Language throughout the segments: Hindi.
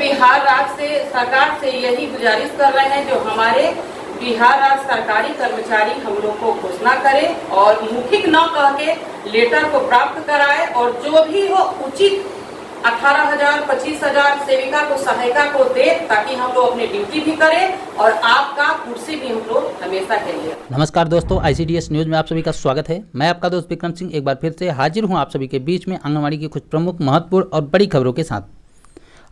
बिहार राज्य से सरकार से यही गुजारिश कर रहे हैं, जो हमारे बिहार राज्य सरकारी कर्मचारी हम लोग को घोषणा करे और मौखिक न कह के लेटर को प्राप्त कराए और जो भी हो उचित 18,000 25,000 सेविका को सहायिका को दे, ताकि हम लोग अपनी ड्यूटी भी करें और आपका कुर्सी भी हम लोग हमेशा के लिए। नमस्कार दोस्तों, ICDS न्यूज में आप सभी का स्वागत है। मैं आपका दोस्त विक्रम सिंह एक बार फिर से हाजिर हूं आप सभी के बीच में आंगनवाड़ी की कुछ प्रमुख, महत्वपूर्ण और बड़ी खबरों के साथ।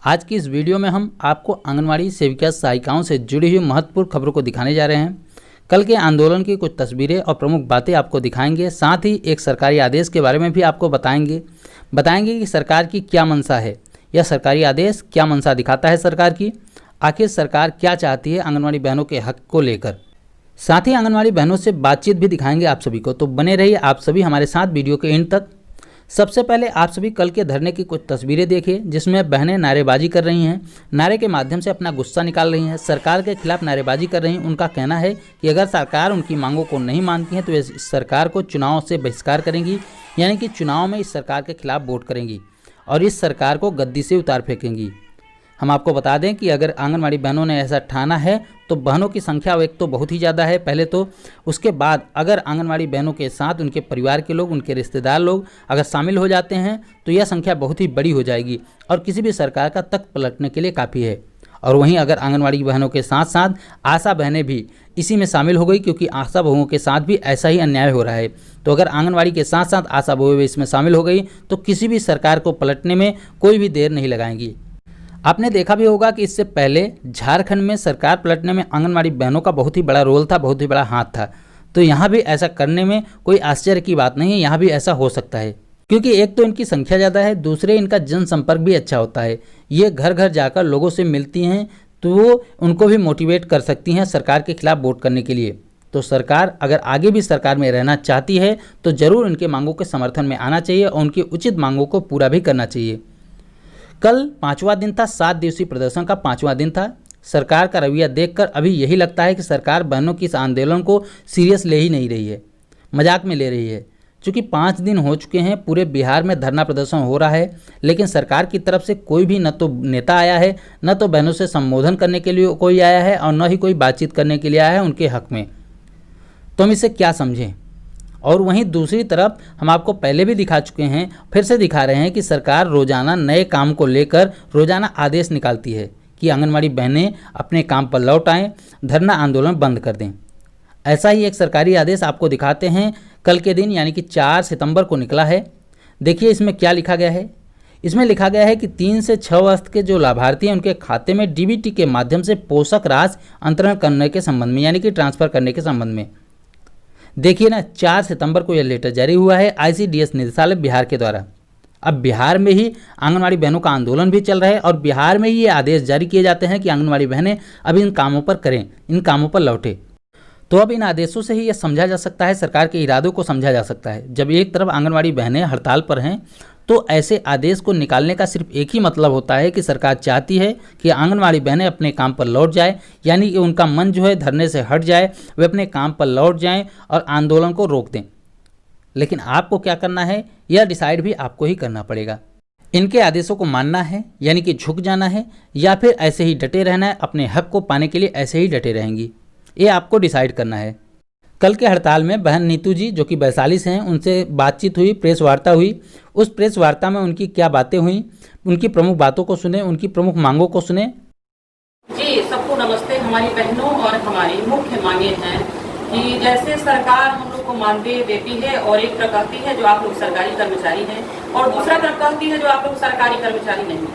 आज की इस वीडियो में हम आपको आंगनवाड़ी सेविका सहायिकाओं से जुड़ी हुई महत्वपूर्ण खबरों को दिखाने जा रहे हैं। कल के आंदोलन की कुछ तस्वीरें और प्रमुख बातें आपको दिखाएंगे, साथ ही एक सरकारी आदेश के बारे में भी आपको बताएंगे कि सरकार की क्या मंशा है। यह सरकारी आदेश क्या मंशा दिखाता है सरकार की, आखिर सरकार क्या चाहती है आंगनवाड़ी बहनों के हक को लेकर। साथ ही आंगनवाड़ी बहनों से बातचीत भी दिखाएंगे आप सभी को, तो बने रहिए आप सभी हमारे साथ वीडियो के एंड तक। सबसे पहले आप सभी कल के धरने की कुछ तस्वीरें देखिए, जिसमें बहनें नारेबाजी कर रही हैं, नारे के माध्यम से अपना गुस्सा निकाल रही हैं, सरकार के खिलाफ नारेबाजी कर रही हैं। उनका कहना है कि अगर सरकार उनकी मांगों को नहीं मानती है तो वे इस सरकार को चुनाव से बहिष्कार करेंगी, यानी कि चुनाव में इस सरकार के खिलाफ वोट करेंगी और इस सरकार को गद्दी से उतार फेंकेंगी। हम आपको बता दें कि अगर आंगनवाड़ी बहनों ने ऐसा ठाना है तो बहनों की संख्या एक तो बहुत ही ज़्यादा है पहले तो, उसके बाद अगर आंगनवाड़ी बहनों के साथ उनके परिवार के लोग, उनके रिश्तेदार लोग अगर शामिल हो जाते हैं तो यह संख्या बहुत ही बड़ी हो जाएगी और किसी भी सरकार का तख्त पलटने के लिए काफ़ी है। और वहीं अगर आंगनवाड़ी बहनों के साथ साथ आशा बहनें भी इसी में शामिल हो गई, क्योंकि आशा बहुओं के साथ भी ऐसा ही अन्याय हो रहा है, तो अगर आंगनवाड़ी के साथ साथ आशा बहुएं भी इसमें शामिल हो गई तो किसी भी सरकार को पलटने में कोई भी देर नहीं लगाएंगी। आपने देखा भी होगा कि इससे पहले झारखंड में सरकार पलटने में आंगनवाड़ी बहनों का बहुत ही बड़ा रोल था, बहुत ही बड़ा हाथ था। तो यहाँ भी ऐसा करने में कोई आश्चर्य की बात नहीं है, यहाँ भी ऐसा हो सकता है, क्योंकि एक तो इनकी संख्या ज़्यादा है, दूसरे इनका जनसंपर्क भी अच्छा होता है। ये घर घर जाकर लोगों से मिलती हैं तो वो उनको भी मोटिवेट कर सकती हैं सरकार के खिलाफ वोट करने के लिए। तो सरकार अगर आगे भी सरकार में रहना चाहती है तो ज़रूर उनके मांगों के समर्थन में आना चाहिए और उनकी उचित मांगों को पूरा भी करना चाहिए। कल 5वां दिन था, 7 दिवसीय प्रदर्शन का 5वां दिन था। सरकार का रवैया देखकर अभी यही लगता है कि सरकार बहनों की इस आंदोलन को सीरियस ले ही नहीं रही है, मजाक में ले रही है। चूँकि 5 दिन हो चुके हैं, पूरे बिहार में धरना प्रदर्शन हो रहा है, लेकिन सरकार की तरफ से कोई भी न तो नेता आया है, न तो बहनों से संबोधन करने के लिए कोई आया है और न ही कोई बातचीत करने के लिए आया है उनके हक में। तो हम इसे क्या समझें। और वहीं दूसरी तरफ हम आपको पहले भी दिखा चुके हैं, फिर से दिखा रहे हैं कि सरकार रोज़ाना नए काम को लेकर रोज़ाना आदेश निकालती है कि आंगनवाड़ी बहनें अपने काम पर लौट आएँ, धरना आंदोलन बंद कर दें। ऐसा ही एक सरकारी आदेश आपको दिखाते हैं, कल के दिन यानी कि 4 सितंबर को निकला है। देखिए इसमें क्या लिखा गया है। इसमें लिखा गया है कि 3 से 6 वर्ष के जो लाभार्थी हैं उनके खाते में DBT के माध्यम से पोषक राशि अंतरण करने के संबंध में, यानी कि ट्रांसफ़र करने के संबंध में। देखिए ना, 4 सितंबर को यह लेटर जारी हुआ है ICDS निदेशालय बिहार के द्वारा। अब बिहार में ही आंगनवाड़ी बहनों का आंदोलन भी चल रहा है और बिहार में ही ये आदेश जारी किए जाते हैं कि आंगनवाड़ी बहनें अब इन कामों पर करें, इन कामों पर लौटे। तो अब इन आदेशों से ही यह समझा जा सकता है, सरकार के इरादों को समझा जा सकता है। जब एक तरफ आंगनवाड़ी बहनें हड़ताल पर हैं तो ऐसे आदेश को निकालने का सिर्फ एक ही मतलब होता है कि सरकार चाहती है कि आंगनवाड़ी बहनें अपने काम पर लौट जाए, यानी कि उनका मन जो है धरने से हट जाए, वे अपने काम पर लौट जाएं और आंदोलन को रोक दें। लेकिन आपको क्या करना है, यह डिसाइड भी आपको ही करना पड़ेगा। इनके आदेशों को मानना है, यानी कि झुक जाना है, या फिर ऐसे ही डटे रहना है, अपने हक को पाने के लिए ऐसे ही डटे रहेंगी, ये आपको डिसाइड करना है। कल के हड़ताल में बहन नीतू जी जो कि वैशाली से हैं, उनसे बातचीत हुई, प्रेस वार्ता हुई। उस प्रेस वार्ता में उनकी क्या बातें हुई, उनकी प्रमुख बातों को सुने, उनकी प्रमुख मांगों को सुने। जी सबको नमस्ते। हमारी बहनों और हमारी मुख्य मांगे हैं कि जैसे सरकार हम लोग को मानदेय देती है और एक तरफ कहती है जो आप लोग सरकारी कर्मचारी हैं और दूसरा तरफ कहती है जो आप लोग सरकारी कर्मचारी नहीं,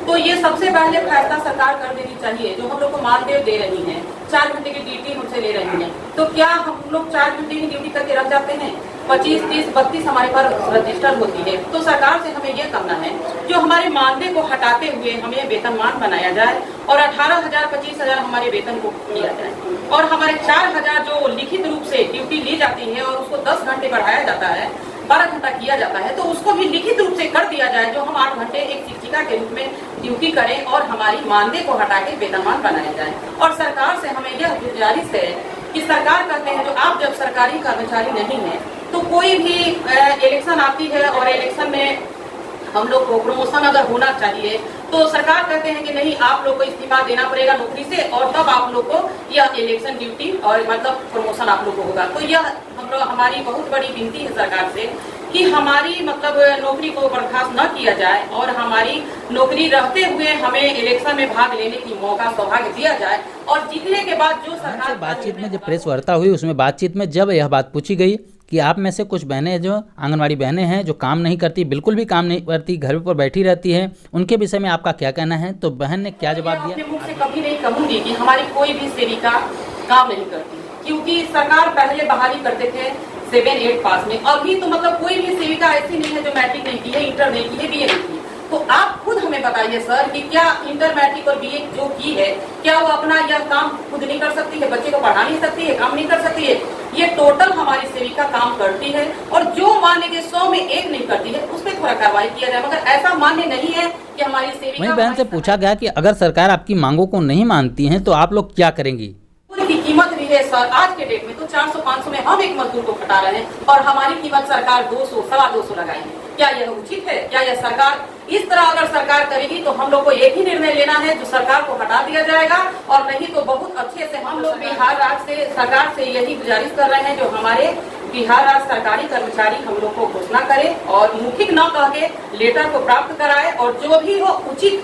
तो ये सबसे पहले फैसला सरकार कर देनी चाहिए। जो हम लोग को मानदेय दे रही है, 4 घंटे की ड्यूटी हमसे ले रही है, तो क्या हम लोग 4 घंटे की ड्यूटी करके रख जाते हैं? 25, 30, 32 हमारे पर रजिस्टर होती है। तो सरकार से हमें यह करना है जो हमारे मानदेय को हटाते हुए हमें वेतनमान बनाया जाए और 18,000 25,000 हमारे वेतन को दिया जाए और हमारे 4,000 जो लिखित रूप से ड्यूटी ली जाती है और उसको 10 घंटे बढ़ाया जाता है, 12 घंटा किया जाता है, तो उसको भी लिखित रूप से कर दिया जाए, जो हम 8 घंटे एक शिक्षिका के रूप में ड्यूटी करें और हमारी मानदेय को हटा के वेतनमान बनाया जाए। और सरकार से हमें यह गुजारिश है कि सरकार कहते हैं जो आप जब सरकारी कर्मचारी नहीं है तो कोई भी इलेक्शन आती है और इलेक्शन में हम लोग को प्रमोशन अगर होना चाहिए तो सरकार कहते हैं कि नहीं, आप लोग को इस्तीफा देना पड़ेगा नौकरी से और तब आप लोग को यह इलेक्शन ड्यूटी और मतलब प्रमोशन आप लोग को होगा। तो यह हमारी बहुत बड़ी विनती है सरकार से कि हमारी मतलब नौकरी को बर्खास्त न किया जाए और हमारी नौकरी रहते हुए हमें इलेक्शन में भाग लेने की मौका सौभाग्य दिया जाए। और जीतने के बाद जो सरकार बातचीत में जब प्रेस वार्ता हुई, उसमें बातचीत में जब यह बात पूछी गई कि आप में से कुछ बहनें जो आंगनवाड़ी बहनें हैं जो काम नहीं करती, बिल्कुल भी काम नहीं करती, घर पर बैठी रहती हैं, उनके विषय में आपका क्या कहना है? तो बहन ने क्या जवाब दिया? अपने मुख से कभी नहीं कहूंगी कि हमारी कोई भी सेविका काम नहीं करती, क्योंकि सरकार पहले बहाली करते थे 7-8 पास में। अभी तो मतलब कोई भी सेविका ऐसी नहीं है जो मैट्रिक नहीं की है, इंटर नहीं की है, बीए नहीं की है। तो आप खुद हमें बताइए सर कि क्या इंटर मैट्रिक और बीए जो की है, क्या वो अपना यह काम खुद नहीं कर सकती है? बच्चे को पढ़ा नहीं सकती है, काम नहीं कर सकती है? ये टोटल हमारी सेविका काम करती है और जो मान्य के 100 में 1 नहीं करती है उस पर थोड़ा कार्रवाई किया जाए, मगर ऐसा मान्य नहीं है कि हमारी सेविका। वहीं बहन से पूछा गया कि अगर सरकार आपकी मांगों को नहीं मानती है तो आप लोग क्या करेंगी? की कीमत भी है सर, आज के डेट में तो 400-500 में हम एक मजदूर को खटा रहे हैं और हमारी कीमत सरकार 200-250 लगाएगी। क्या यह उचित है? क्या यह सरकार इस तरह अगर सरकार करेगी तो हम लोग को एक ही निर्णय लेना है, जो सरकार को हटा दिया जाएगा, और नहीं तो बहुत अच्छे से हम लोग बिहार राज्य से सरकार से यही गुजारिश कर रहे हैं जो हमारे बिहार राज्य सरकारी कर्मचारी हम लोग को घोषणा करे और मौखिक न कह के लेटर को प्राप्त कराए और जो भी हो उचित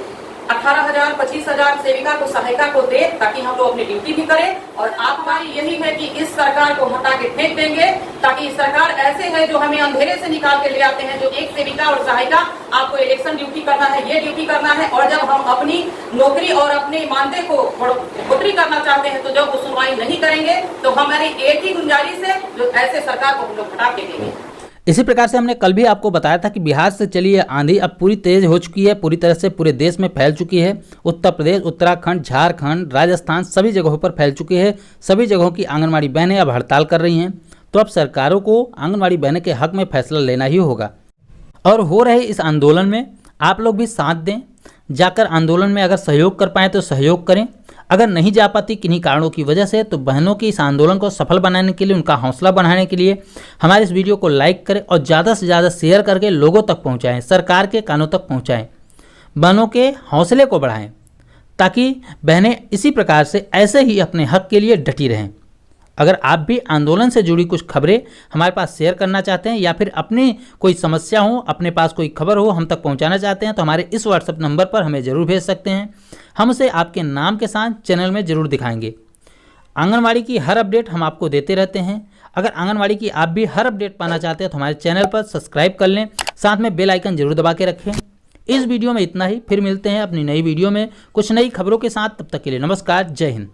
18,000 25,000 सेविका को सहायिका को दे, ताकि हम लोग अपनी ड्यूटी भी करें। और आप हमारी यही है कि इस सरकार को हटा के फेंक देंगे, ताकि सरकार ऐसे है जो हमें अंधेरे से निकाल के ले आते हैं, जो एक सेविका और सहायिका आपको इलेक्शन ड्यूटी करना है, ये ड्यूटी करना है, और जब हम अपनी नौकरी और अपने मानदेय को बढ़ोतरी करना चाहते हैं तो जब वो सुनवाई नहीं करेंगे तो हमारी एक ही गुजारिश है, जो ऐसे सरकार को हम लोग हटा के देंगे। इसी प्रकार से हमने कल भी आपको बताया था कि बिहार से चली यह आंधी अब पूरी तेज हो चुकी है, पूरी तरह से पूरे देश में फैल चुकी है। उत्तर प्रदेश, उत्तराखंड, झारखंड, राजस्थान सभी जगहों पर फैल चुकी है। सभी जगहों की आंगनवाड़ी बहनें अब हड़ताल कर रही हैं। तो अब सरकारों को आंगनवाड़ी बहनें के हक में फैसला लेना ही होगा। और हो रहे इस आंदोलन में आप लोग भी साथ दें, जाकर आंदोलन में अगर सहयोग कर पाएँ तो सहयोग करें। अगर नहीं जा पाती किन्हीं कारणों की वजह से तो बहनों की इस आंदोलन को सफल बनाने के लिए, उनका हौसला बढ़ाने के लिए हमारे इस वीडियो को लाइक करें और ज़्यादा से ज़्यादा शेयर करके लोगों तक पहुंचाएं, सरकार के कानों तक पहुंचाएं, बहनों के हौसले को बढ़ाएं, ताकि बहनें इसी प्रकार से ऐसे ही अपने हक के लिए डटी रहें। अगर आप भी आंदोलन से जुड़ी कुछ खबरें हमारे पास शेयर करना चाहते हैं या फिर अपनी कोई समस्या हो, अपने पास कोई खबर हो हम तक पहुंचाना चाहते हैं तो हमारे इस व्हाट्सएप नंबर पर हमें ज़रूर भेज सकते हैं। हम उसे आपके नाम के साथ चैनल में ज़रूर दिखाएंगे। आंगनवाड़ी की हर अपडेट हम आपको देते रहते हैं। अगर आंगनवाड़ी की आप भी हर अपडेट पाना चाहते हैं तो हमारे चैनल पर सब्सक्राइब कर लें, साथ में बेल आइकन जरूर दबा के रखें। इस वीडियो में इतना ही, फिर मिलते हैं अपनी नई वीडियो में कुछ नई खबरों के साथ। तब तक के लिए नमस्कार, जय हिंद।